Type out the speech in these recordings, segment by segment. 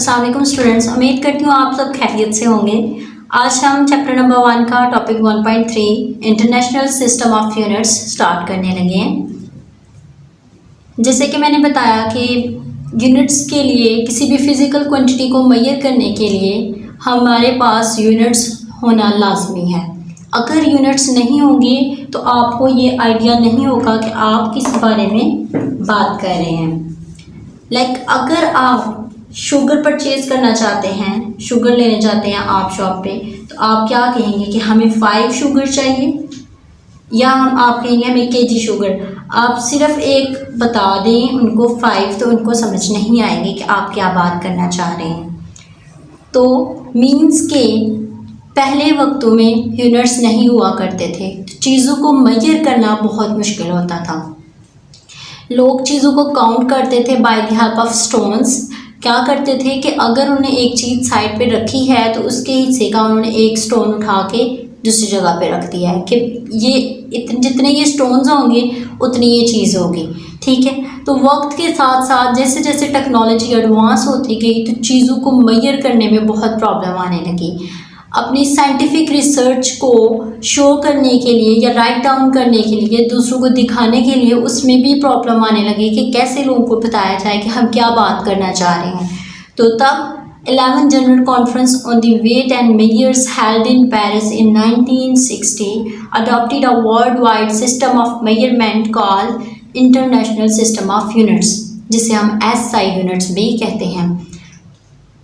अस्सलाम वालेकुम स्टूडेंट्स, उम्मीद करती हूँ आप सब खैरियत से होंगे। आज हम चैप्टर नंबर 1 का topic 1.3 international system of units start करने लगे हैं। जैसे कि मैंने बताया कि यूनिट्स के लिए किसी भी फिज़िकल क्वांटिटी को मेजर करने के लिए हमारे पास यूनिट्स होना लाजमी है। अगर यूनिट्स नहीं होंगे तो आपको ये आइडिया नहीं होगा कि आप किस बारे में बात कर रहे हैं। अगर आप शुगर परचेज़ करना चाहते हैं, शुगर लेने जाते हैं आप शॉप पे, तो आप क्या कहेंगे कि हमें 5 शुगर चाहिए, या आप कहेंगे हमें केजी शुगर। आप सिर्फ एक बता दें उनको 5 तो उनको समझ नहीं आएंगे कि आप क्या बात करना चाह रहे हैं। तो मीन्स के पहले वक्तों में यूनिट्स नहीं हुआ करते थे, तो चीज़ों को मेजर करना बहुत मुश्किल होता था। लोग चीज़ों को काउंट करते थे by the help of stones. क्या करते थे कि अगर उन्हें एक चीज़ साइड पे रखी है तो उसके हिस्से का उन्होंने एक स्टोन उठा के दूसरी जगह पे रख दिया है कि ये जितने ये स्टोन्स होंगे उतनी ये चीज़ होगी, ठीक है। तो वक्त के साथ साथ जैसे जैसे टेक्नोलॉजी एडवांस होती गई तो चीज़ों को मेजर करने में बहुत प्रॉब्लम आने लगी। अपनी साइंटिफिक रिसर्च को शो करने के लिए या राइट डाउन करने के लिए, दूसरों को दिखाने के लिए, उसमें भी प्रॉब्लम आने लगी कि कैसे लोगों को बताया जाए कि हम क्या बात करना चाह रहे हैं। तो तब 11th general conference on the weight and measures held in Paris in 1960 adopted a world wide system of measurement called international system of units, जिसे हम SI यूनिट्स भी कहते हैं।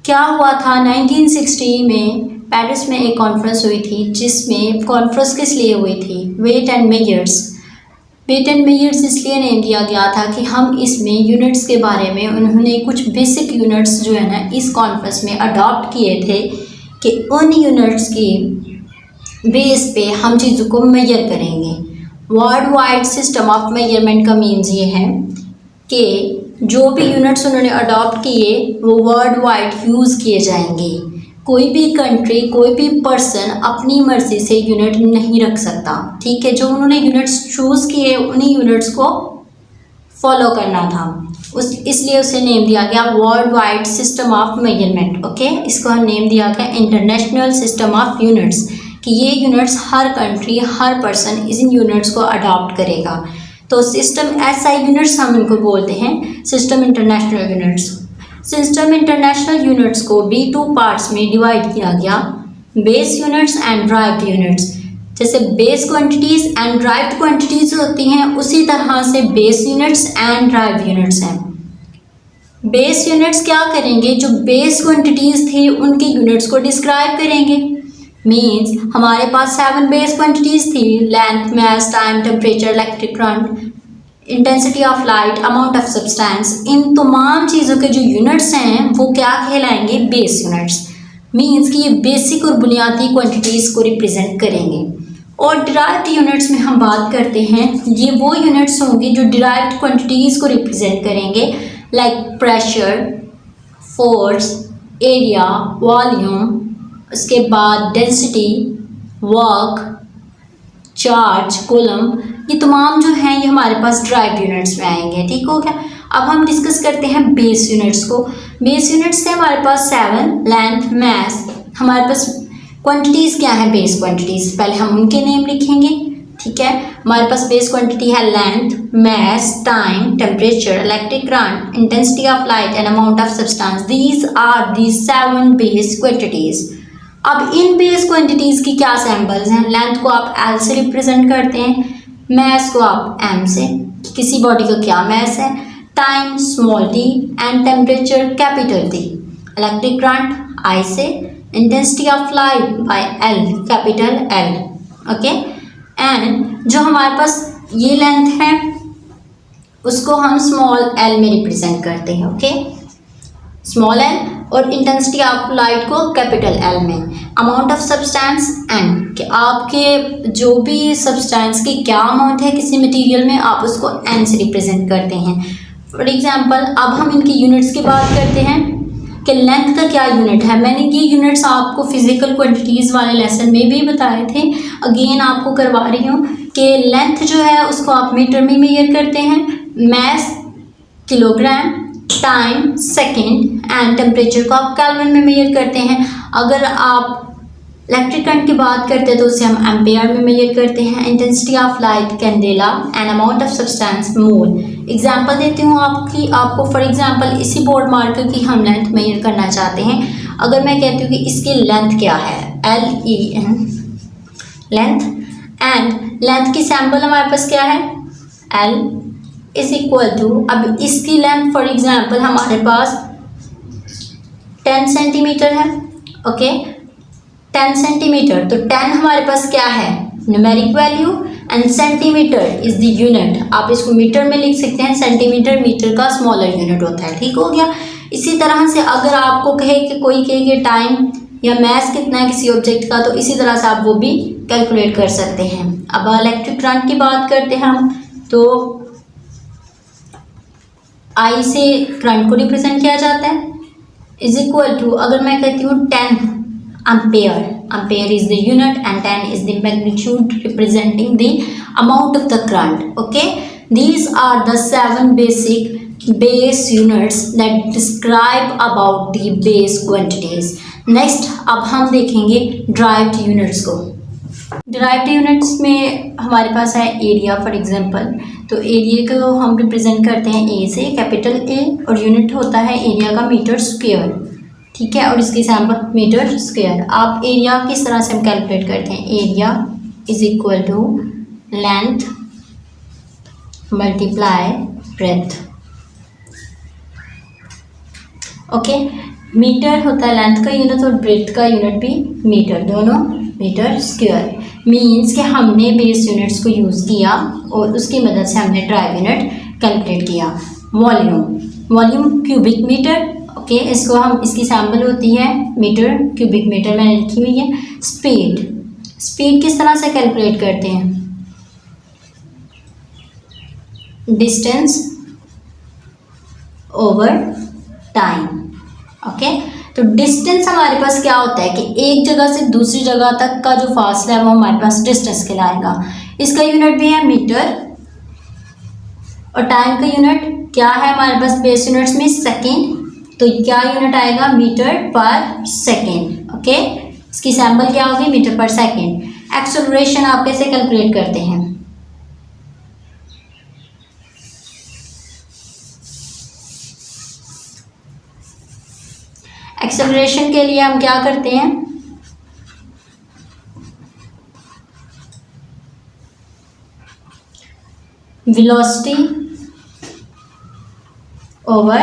क्या हुआ था 1960 में पेरिस में एक कॉन्फ्रेंस हुई थी, जिसमें कॉन्फ्रेंस किस लिए हुई थी, weight and measures. Weight and measures इसलिए नेम दिया गया था कि हम इसमें यूनिट्स के बारे में, उन्होंने कुछ बेसिक यूनिट्स जो है ना इस कॉन्फ्रेंस में अडॉप्ट किए थे कि उन यूनिट्स की बेस पे हम चीज़ों को मेजर करेंगे। World wide system of measurement का मीन्स ये है कि जो भी यूनिट्स उन्होंने अडॉप्ट किए वो वर्ल्ड वाइड यूज़ किए जाएंगे। कोई भी कंट्री, कोई भी पर्सन अपनी मर्ज़ी से यूनिट नहीं रख सकता, ठीक है। जो उन्होंने यूनिट्स चूज़ किए उन्हीं यूनिट्स को फॉलो करना था, इसलिए उसे नेम दिया गया world wide system of measurement. Okay, इसको हम नेम दिया गया इंटरनेशनल सिस्टम ऑफ यूनिट्स, कि ये यूनिट्स हर कंट्री, हर पर्सन इन यूनिट्स को अडॉप्ट करेगा। तो सिस्टम SI यूनिट्स हम इनको बोलते हैं, system international units. System international units को भी 2 पार्ट्स में डिवाइड किया गया, base units and derived units. जैसे base quantities and derived quantities होती हैं, उसी तरह से base units and derived units हैं। बेस यूनिट्स क्या करेंगे, जो बेस क्वांटिटीज़ थी उनके यूनिट्स को डिस्क्राइब करेंगे। मीन्स हमारे पास 7 बेस क्वांटिटीज़ थी, length, mass, time, temperature, electric current, intensity of light, amount of substance. इन तमाम चीज़ों के जो यूनिट्स हैं वो क्या कहलाएंगे, बेस यूनिट्स। मीन्स कि ये बेसिक और बुनियादी क्वांटिटीज़ को रिप्रेजेंट करेंगे। और डिराइव्ड यूनिट्स में हम बात करते हैं, ये वो यूनिट्स होंगे जो डिराइव्ड क्वांटिटीज़ को रिप्रेजेंट करेंगे, like pressure, force, area, volume, उसके बाद डेंसिटी, वर्क, चार्ज, कूलम। ये तमाम जो हैं ये हमारे पास ड्राइव्ड यूनिट्स में आएंगे, ठीक हो गया। अब हम डिस्कस करते हैं बेस यूनिट्स को। बेस यूनिट्स से हमारे पास 7, लेंथ, मास। हमारे पास क्वांटिटीज़ क्या है, बेस क्वांटिटीज़, पहले हम उनके नेम लिखेंगे, ठीक है। हमारे पास बेस क्वांटिटी है length, mass, time, temperature, electric current, intensity of light and amount of substance. These are the 7 base quantities. अब इन बेस क्वांटिटीज़ की क्या सैम्पल्स हैं। लेंथ को आप L से रिप्रेजेंट करते हैं, मास को आप M से, किसी बॉडी का क्या मास है, time small t and temperature capital T, electric current I से, intensity of light by L, capital L। Okay, and जो हमारे पास ये लेंथ है उसको हम स्मॉल l में रिप्रेजेंट करते हैं, ओके, स्मॉल l, और इंटेंसिटी ऑफ लाइट को कैपिटल L में। अमाउंट ऑफ सब्सटेंस N, कि आपके जो भी सब्सटेंस की क्या अमाउंट है किसी मटेरियल में, आप उसको N से रिप्रेजेंट करते हैं। फॉर एग्जांपल अब हम इनकी यूनिट्स की बात करते हैं कि लेंथ का क्या यूनिट है। मैंने ये यूनिट्स आपको फिजिकल क्वांटिटीज़ वाले लेसन में भी बताए थे, अगेन आपको करवा रही हूँ कि लेंथ जो है उसको आप मीटर में मेजर करते हैं, mass kilogram, time second, and temperature को आप केल्विन में मेजर करते हैं। अगर आप इलेक्ट्रिक करंट की बात करते हैं तो उसे हम एम्पेयर में मेजर करते हैं। Intensity of light candela and amount of substance mole. Example देती हूँ आपको फॉर एग्जांपल इसी बोर्ड मार्कर की हम लेंथ मेजर करना चाहते हैं। अगर मैं कहती हूँ कि इसकी लेंथ क्या है, LEN लेंथ, एंड लेंथ की सैम्पल हमारे पास क्या है, L इज इक्वल टू, अब इसकी लेंथ फॉर एग्जांपल हमारे पास 10 सेंटीमीटर है। ओके 10 सेंटीमीटर, तो 10 हमारे पास क्या है, numeric value, and centimetre is the unit. आप इसको मीटर में लिख सकते हैं, सेंटीमीटर मीटर का स्मॉलर यूनिट होता है। ठीक हो गया। इसी तरह से अगर आपको कहे कि कोई कहे कि टाइम या मास कितना है किसी ऑब्जेक्ट का, तो इसी तरह से आप वो भी कैलकुलेट कर सकते हैं। अब इलेक्ट्रिक करंट की बात करते हैं हम, तो I से करंट को रिप्रेजेंट किया जाता है इज इक्वल टू, अगर मैं कहती हूँ 10 ampere, ampere is the unit and 10 is the magnitude representing the amount of the current. Okay these are the 7 basic base units that describe about the base quantities. Next अब हम देखेंगे derived units को। Derived units में हमारे पास है area for example, तो area को हम रिप्रेजेंट करते हैं ए से, कैपिटल ए, और यूनिट होता है एरिया का मीटर स्क्वायर। ठीक है, और इसकी सैम्पल मीटर स्क्वायर। आप एरिया किस तरह से हम कैलकुलेट करते हैं, area is equal to length multiply breadth. Okay metre होता है लेंथ का यूनिट और ब्रेथ का यूनिट भी मीटर, दोनों मीटर स्क्वायर। मीन्स कि हमने बेस यूनिट्स को यूज़ किया और उसकी मदद से हमने ड्राइव यूनिट कैलकुलेट किया। Volume, volume cubic metre. Okay इसको हम, इसकी सैम्पल होती है मीटर क्यूबिक मीटर, मैंने लिखी हुई है। स्पीड, स्पीड किस तरह से कैलकुलेट करते हैं, डिस्टेंस ओवर टाइम। ओके तो डिस्टेंस हमारे पास क्या होता है कि एक जगह से दूसरी जगह तक का जो फासला है वो हमारे पास डिस्टेंस कहलाएगा। इसका यूनिट भी है मीटर, और टाइम का यूनिट क्या है हमारे पास बेस यूनिट्स में, सेकेंड, तो क्या यूनिट आएगा, मीटर पर सेकेंड। ओके इसकी सैम्पल क्या होगी, मीटर पर सेकेंड। एक्सेलरेशन आप कैसे कैलकुलेट करते हैं, एक्सेलरेशन के लिए हम क्या करते हैं, वेलोसिटी ओवर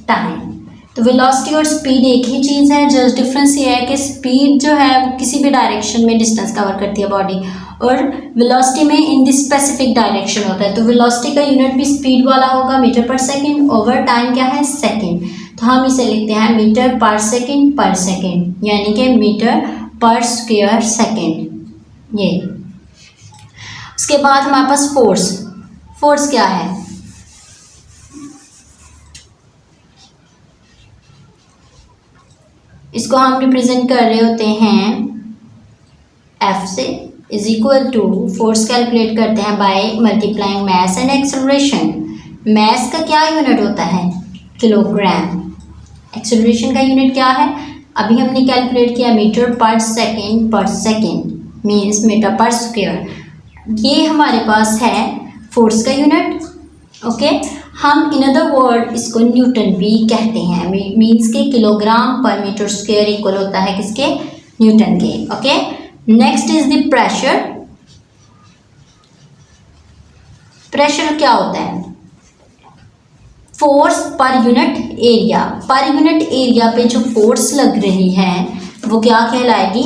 टाइम। तो वेलोसिटी और स्पीड एक ही चीज़ है, जस्ट डिफरेंस ये है कि स्पीड जो है वो किसी भी डायरेक्शन में डिस्टेंस कवर करती है बॉडी, और वेलोसिटी में इन द स्पेसिफिक डायरेक्शन होता है। तो वेलोसिटी का यूनिट भी स्पीड वाला होगा, मीटर पर सेकेंड, ओवर टाइम क्या है, सेकेंड। तो हम इसे लिखते हैं मीटर पर सेकेंड, यानी कि मीटर पर स्क्वायर सेकेंड। ये उसके बाद हमारे पास फोर्स, फोर्स क्या है, इसको हम रिप्रेजेंट कर रहे होते हैं F से, is equal to, force calculate करते हैं by multiplying mass and acceleration. Mass का क्या यूनिट होता है, किलोग्राम। एक्सेलरेशन का यूनिट क्या है, अभी हमने कैलकुलेट किया मीटर पर सेकेंड मीन्स मीटर पर स्क्वायर। ये हमारे पास है फोर्स का यूनिट। ओके हम इन अदर वर्ड इसको न्यूटन भी कहते हैं, मीन्स के किलोग्राम पर मीटर स्क्वायर इक्वल होता है किसके, न्यूटन के। Okay next is the pressure. Pressure क्या होता है, force per unit area. Per unit area पे जो फोर्स लग रही है वो क्या कहलाएगी,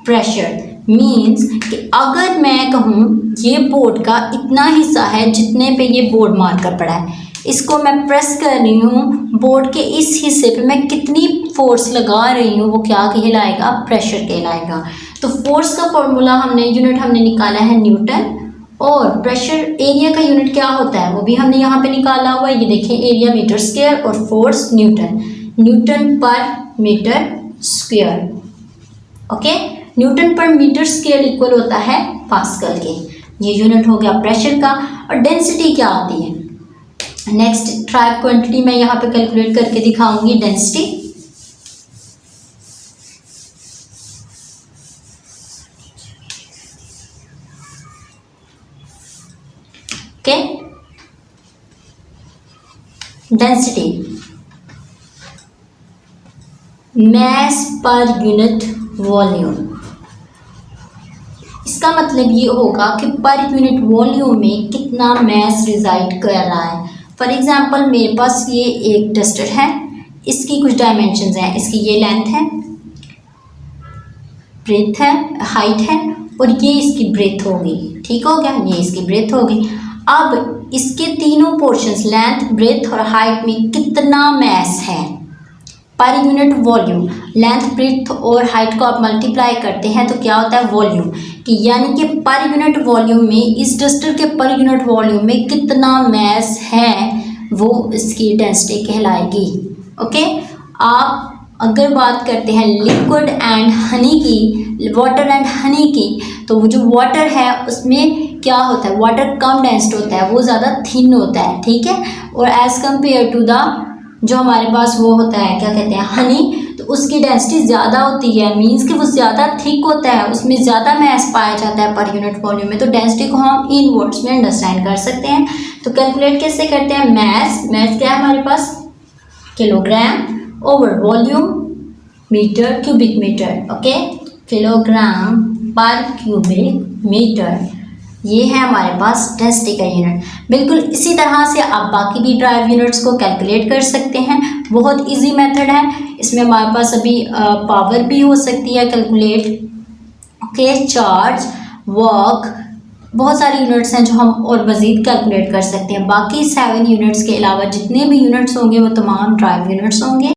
प्रेशर। मीन्स कि अगर मैं कहूँ ये बोर्ड का इतना हिस्सा है जितने पे ये बोर्ड मार्कर पड़ा है, इसको मैं प्रेस कर रही हूँ, बोर्ड के इस हिस्से पे मैं कितनी फोर्स लगा रही हूँ वो क्या कहलाएगा, प्रेशर कहलाएगा। तो फोर्स का फॉर्मूला यूनिट हमने निकाला है न्यूटन, और प्रेशर एरिया का यूनिट क्या होता है वो भी हमने यहाँ पे निकाला हुआ है। ये देखें एरिया मीटर स्क्वायर और फोर्स न्यूटन पर मीटर स्क्वायर। ओके न्यूटन पर मीटर स्क्वायर इक्वल होता है पास्कल के। ये यूनिट हो गया प्रेशर का। और डेंसिटी क्या होती है, नेक्स्ट ड्राइव क्वांटिटी मैं यहाँ पे कैलकुलेट करके दिखाऊंगी, density. Okay, density mass per unit volume. इसका मतलब ये होगा कि पर यूनिट वॉल्यूम में कितना मैस रिजाइड कर रहा है। फॉर एग्जांपल मेरे पास ये एक डस्टर है, इसकी कुछ डायमेंशंस हैं, इसकी ये लेंथ है, ब्रेथ है, हाइट है, और ये इसकी ब्रेथ होगी। ठीक हो गया, ये इसकी ब्रेथ होगी। अब इसके तीनों पोर्शंस लेंथ, ब्रेथ और हाइट में कितना मैस है per unit volume. Length, breadth और हाइट को आप मल्टीप्लाई करते हैं तो क्या होता है, वॉल्यूम। कि यानी कि पर यूनिट वॉल्यूम में, इस डस्टर के पर यूनिट वॉल्यूम में कितना मैस है वो इसकी डेंसिटी कहलाएगी। ओके, आप अगर बात करते हैं लिक्विड एंड हनी की, वाटर एंड हनी की, तो वो जो वाटर है उसमें क्या होता है, वाटर कम डेंस्ड होता है, वो ज़्यादा थिन होता है। ठीक है, और एज़ कम्पेयर टू द जो हमारे पास वो होता है, क्या कहते हैं, हनी, तो उसकी डेंसिटी ज़्यादा होती है। मींस कि वो ज़्यादा थिक होता है, उसमें ज़्यादा मैस पाया जाता है पर यूनिट वॉल्यूम में। तो डेंसिटी को हम इन वर्ड्स में अंडरस्टैंड कर सकते हैं। तो कैलकुलेट कैसे करते हैं, मैस क्या है हमारे पास, kilogram over volume meter cubic metre. Okay, kilogram पर क्यूबिक मीटर, ये है हमारे पास डेंसिटी का यूनिट। बिल्कुल इसी तरह से आप बाकी भी ड्राइव यूनिट्स को कैलकुलेट कर सकते हैं। बहुत इजी मेथड है, इसमें हमारे पास अभी पावर भी हो सकती है कैलकुलेट। ओके, चार्ज, वर्क, बहुत सारे यूनिट्स हैं जो हम और मज़ीद कैलकुलेट कर सकते हैं। बाकी 7 यूनिट्स के अलावा जितने भी यूनिट्स होंगे वो तमाम ड्राइव यूनिट्स होंगे।